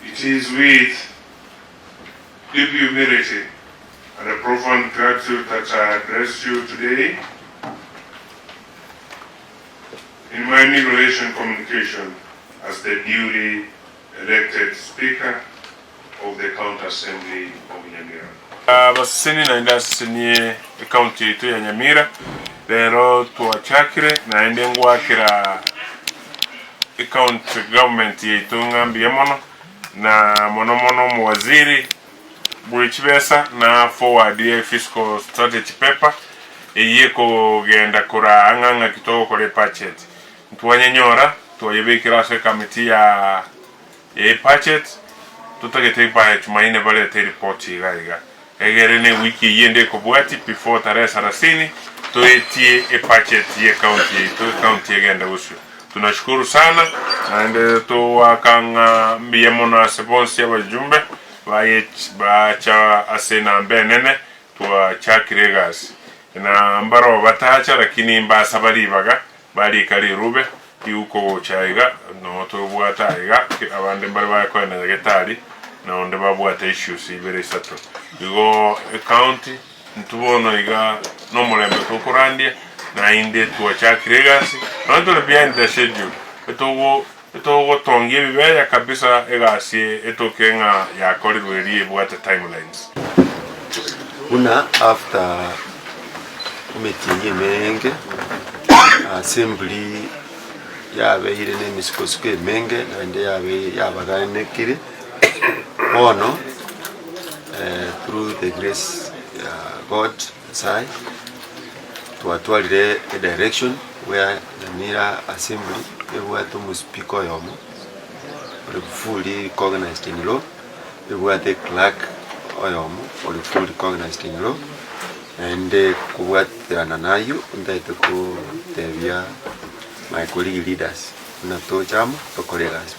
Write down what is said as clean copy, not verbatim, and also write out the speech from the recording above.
It is with deep humility and a profound gratitude that I address you today in my new relation communication as the duly elected Speaker of the County Assembly of Nyamira. Abasini na indasini county yetu ya Nyamira lero tuwachakire na ende ngwakira county government yetu ngambiye mono na mono mu waziri bw'ekibesa na forward ye fiscal strategy paper eye ko genda kura anganga kitoko kole budget ntwanyanyora twayebekira se committee ya budget tutagete pa chumaine bale te report igaiga egere ne wiki yende ko bwati before tarehe 30 toetie budget ye county agenda usu. Tunashukuru sana na ende to wakanga mbiyemona sebonsi ya wajumbe bacha asena benene tuwa chakiregas na mbaro batacha lakini mbasa balibaga bali kali rube yuko chaiga no to bwataiga abande mbali bakwenda getali na onde babwata issues ibere sato yugo county ntubono iga no mulembe tokurandia na inde tuwa chakiregas na to behind the schedule etogo tongie bibeya kabisa egasi etokenga ya koridweri bwata timelines una after meeting menge assembly yabe ire ne misikosko menge na inde yabagane kire ono through the grace God side tuatwalire a direction where Nyamira assembly to speak oyomo fully recognized in law. The clerk oyomo or fully recognized in law, and what the ananayu that go my colleague leaders na to jam to colleagues